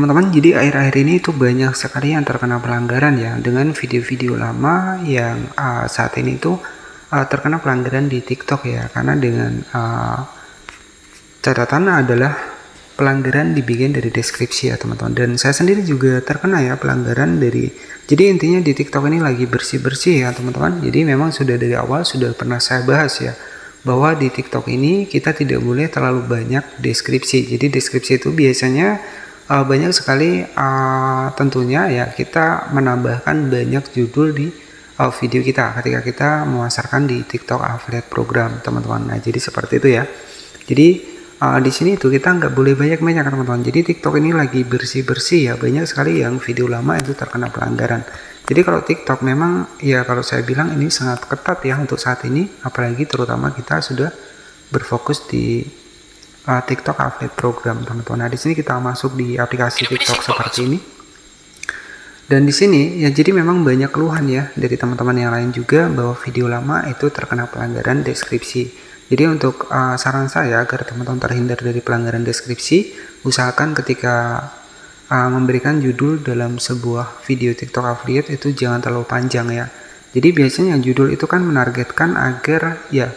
Teman-teman, jadi akhir-akhir ini itu banyak sekali yang terkena pelanggaran ya dengan video-video lama yang saat ini itu terkena pelanggaran di TikTok ya, karena dengan catatan adalah pelanggaran dibikin dari deskripsi ya teman-teman. Dan saya sendiri juga terkena ya pelanggaran dari, jadi intinya di TikTok ini lagi bersih-bersih ya teman-teman. Jadi memang sudah dari awal sudah pernah saya bahas ya, bahwa di TikTok ini kita tidak boleh terlalu banyak deskripsi. Jadi deskripsi itu biasanya banyak sekali, tentunya ya kita menambahkan banyak judul di video kita ketika kita memasarkan di TikTok affiliate program teman-teman. Nah jadi seperti itu ya. Jadi di sini tuh kita nggak boleh banyak-banyak teman-teman. Jadi TikTok ini lagi bersih-bersih ya, banyak sekali yang video lama itu terkena pelanggaran. Jadi kalau TikTok memang ya, kalau saya bilang ini sangat ketat ya untuk saat ini, apalagi terutama kita sudah berfokus di TikTok affiliate program teman-teman. Nah di sini kita masuk di aplikasi TikTok seperti ini. Dan di sini ya, jadi memang banyak keluhan ya dari teman-teman yang lain juga bahwa video lama itu terkena pelanggaran deskripsi. Jadi untuk saran saya agar teman-teman terhindar dari pelanggaran deskripsi, usahakan ketika memberikan judul dalam sebuah video TikTok affiliate itu jangan terlalu panjang ya. Jadi biasanya judul itu kan menargetkan agar ya,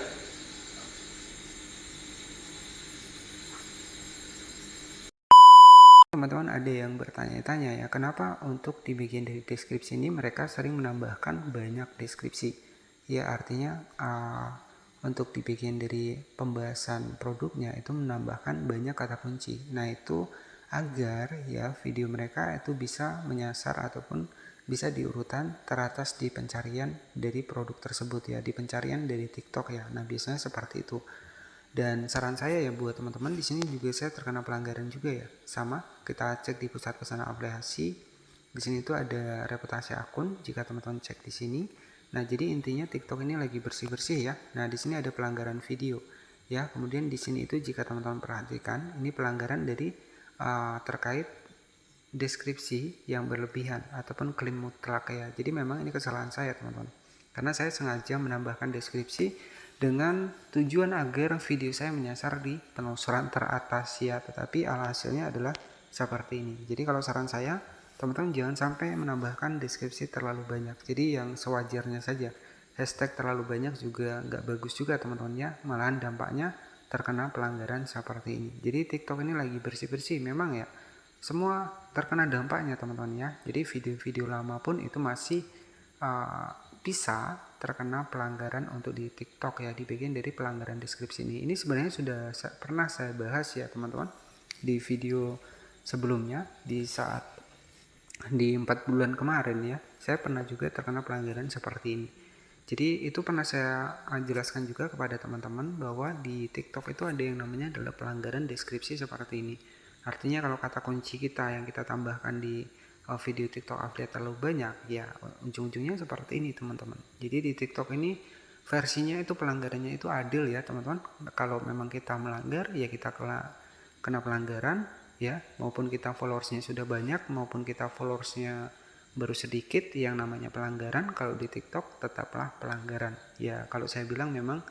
teman-teman ada yang bertanya-tanya ya, kenapa untuk di bagian dari deskripsi ini mereka sering menambahkan banyak deskripsi. Ya artinya untuk di bagian dari pembahasan produknya itu menambahkan banyak kata kunci. Nah itu agar ya video mereka itu bisa menyasar ataupun bisa diurutan teratas di pencarian dari produk tersebut ya, di pencarian dari TikTok ya. Nah biasanya seperti itu. Dan saran saya ya buat teman-teman, di sini juga saya terkena pelanggaran juga ya. Sama, kita cek di pusat pesanan aplikasi. Di sini itu ada reputasi akun jika teman-teman cek di sini. Nah, jadi intinya TikTok ini lagi bersih-bersih ya. Nah, di sini ada pelanggaran video ya. Kemudian di sini itu jika teman-teman perhatikan, ini pelanggaran dari terkait deskripsi yang berlebihan ataupun klaim mutlak ya. Jadi memang ini kesalahan saya teman-teman, karena saya sengaja menambahkan deskripsi dengan tujuan agar video saya menyasar di penelusuran teratas ya, tetapi alhasilnya adalah seperti ini. Jadi kalau saran saya, teman-teman jangan sampai menambahkan deskripsi terlalu banyak, jadi yang sewajarnya saja. Hashtag terlalu banyak juga nggak bagus juga teman-teman ya, malahan dampaknya terkena pelanggaran seperti ini. Jadi TikTok ini lagi bersih-bersih memang ya, semua terkena dampaknya teman-teman ya. Jadi video-video lama pun itu masih bisa terkena pelanggaran untuk di TikTok ya, di bagian dari pelanggaran deskripsi ini. Ini sebenarnya sudah pernah saya bahas ya teman-teman di video sebelumnya, di saat di 4 bulan kemarin ya, saya pernah juga terkena pelanggaran seperti ini. Jadi itu pernah saya jelaskan juga kepada teman-teman bahwa di TikTok itu ada yang namanya adalah pelanggaran deskripsi seperti ini. Artinya kalau kata kunci kita yang kita tambahkan di video TikTok affiliate terlalu banyak ya, ujung-ujungnya seperti ini teman-teman. Jadi di TikTok ini versinya itu pelanggarannya itu adil ya teman-teman. Kalau memang kita melanggar ya kita kena pelanggaran ya, maupun kita followersnya sudah banyak maupun kita followersnya baru sedikit, yang namanya pelanggaran kalau di TikTok tetaplah pelanggaran ya. Kalau saya bilang memang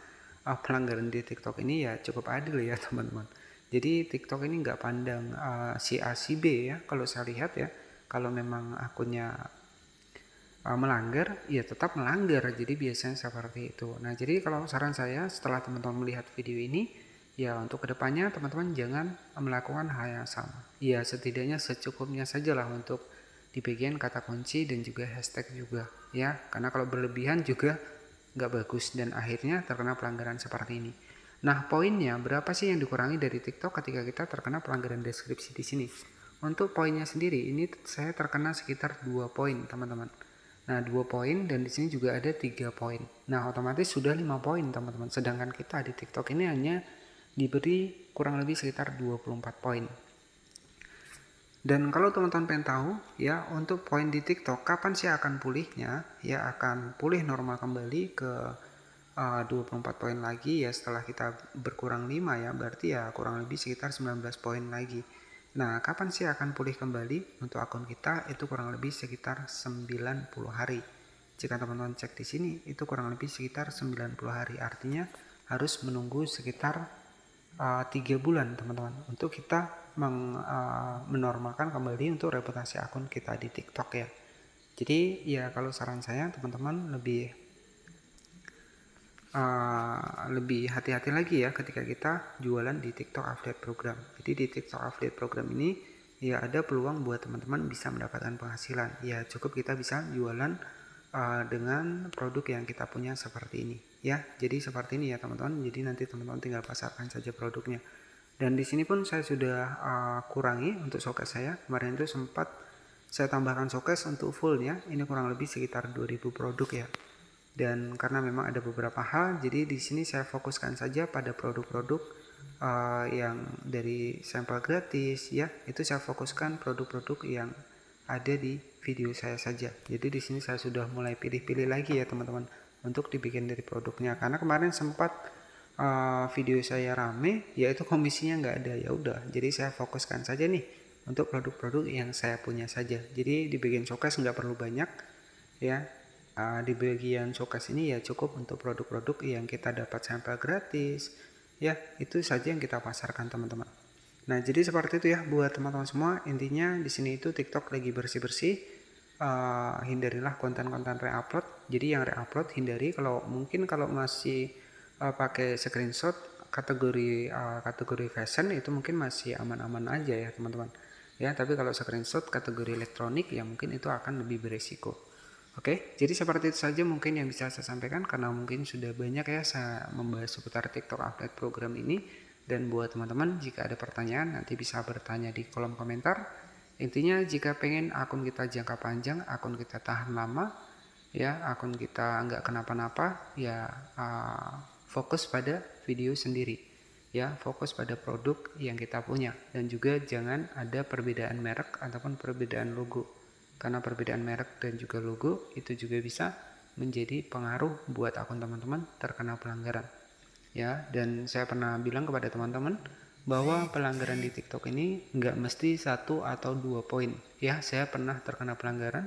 pelanggaran di TikTok ini ya cukup adil ya teman-teman. Jadi TikTok ini nggak pandang si A si B ya. Kalau saya lihat ya, kalau memang akunnya melanggar ya tetap melanggar, jadi biasanya seperti itu. Nah jadi kalau saran saya setelah teman-teman melihat video ini ya, untuk kedepannya teman-teman jangan melakukan hal yang sama ya, setidaknya secukupnya sajalah untuk di bagian kata kunci dan juga hashtag juga ya, karena kalau berlebihan juga nggak bagus dan akhirnya terkena pelanggaran seperti ini. Nah poinnya berapa sih yang dikurangi dari TikTok ketika kita terkena pelanggaran deskripsi di sini? Untuk poinnya sendiri ini saya terkena sekitar 2 poin teman-teman. Nah 2 poin, dan di sini juga ada 3 poin. Nah otomatis sudah 5 poin teman-teman. Sedangkan kita di TikTok ini hanya diberi kurang lebih sekitar 24 poin. Dan kalau teman-teman pengen tahu ya untuk poin di TikTok kapan sih akan pulihnya ya, akan pulih normal kembali ke 24 poin lagi ya setelah kita berkurang 5 ya, berarti ya kurang lebih sekitar 19 poin lagi. Nah kapan sih akan pulih kembali untuk akun kita, itu kurang lebih sekitar 90 hari. Jika teman-teman cek di sini itu kurang lebih sekitar 90 hari, artinya harus menunggu sekitar 3 bulan teman-teman untuk kita menormalkan kembali untuk reputasi akun kita di TikTok ya. Jadi ya kalau saran saya teman-teman lebih hati-hati lagi ya ketika kita jualan di TikTok Affiliate Program. Jadi di TikTok Affiliate Program ini ya ada peluang buat teman-teman bisa mendapatkan penghasilan. Ya cukup kita bisa jualan dengan produk yang kita punya seperti ini ya. Jadi seperti ini ya teman-teman. Jadi nanti teman-teman tinggal pasarkan saja produknya. Dan di sini pun saya sudah kurangi untuk showcase saya. Kemarin itu sempat saya tambahkan showcase untuk fullnya. Ini kurang lebih sekitar 2000 produk ya. Dan karena memang ada beberapa hal, jadi di sini saya fokuskan saja pada produk-produk yang dari sampel gratis ya. Itu saya fokuskan produk-produk yang ada di video saya saja. Jadi di sini saya sudah mulai pilih-pilih lagi ya teman-teman untuk dibikin dari produknya. Karena kemarin sempat video saya rame, yaitu komisinya nggak ada. Ya udah, jadi saya fokuskan saja nih untuk produk-produk yang saya punya saja. Jadi dibikin showcase nggak perlu banyak ya. Di bagian showcase ini ya cukup untuk produk-produk yang kita dapat sampel gratis ya, itu saja yang kita pasarkan teman-teman. Nah jadi seperti itu ya buat teman-teman semua. Intinya di sini itu TikTok lagi bersih-bersih, hindarilah konten-konten reupload. Jadi yang reupload hindari. Kalau mungkin kalau masih pakai screenshot kategori fashion itu mungkin masih aman-aman aja ya teman-teman ya. Tapi kalau screenshot kategori elektronik ya mungkin itu akan lebih beresiko. Oke, jadi seperti itu saja mungkin yang bisa saya sampaikan karena mungkin sudah banyak ya saya membahas seputar TikTok Affiliate Program ini. Dan buat teman-teman jika ada pertanyaan nanti bisa bertanya di kolom komentar. Intinya jika pengen akun kita jangka panjang, akun kita tahan lama, ya akun kita nggak kenapa-napa, ya fokus pada video sendiri. Ya, fokus pada produk yang kita punya dan juga jangan ada perbedaan merek ataupun perbedaan logo. Karena perbedaan merek dan juga logo itu juga bisa menjadi pengaruh buat akun teman-teman terkena pelanggaran. Ya, dan saya pernah bilang kepada teman-teman bahwa pelanggaran di TikTok ini nggak mesti 1 atau 2 poin. Ya, saya pernah terkena pelanggaran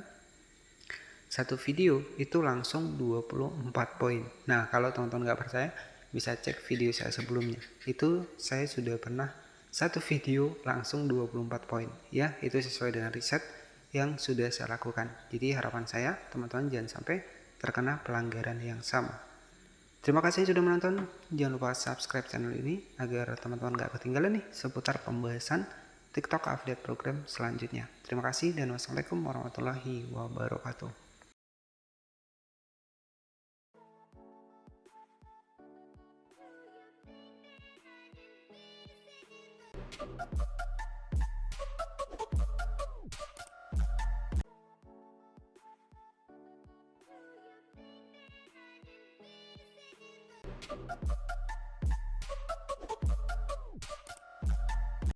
satu video itu langsung 24 poin. Nah, kalau teman-teman nggak percaya bisa cek video saya sebelumnya. Itu saya sudah pernah satu video langsung 24 poin. Ya, itu sesuai dengan riset yang sudah saya lakukan. Jadi harapan saya teman-teman jangan sampai terkena pelanggaran yang sama. Terima kasih sudah menonton. Jangan lupa subscribe channel ini agar teman-teman gak ketinggalan nih seputar pembahasan TikTok Affiliate Program selanjutnya. Terima kasih dan wassalamualaikum warahmatullahi wabarakatuh.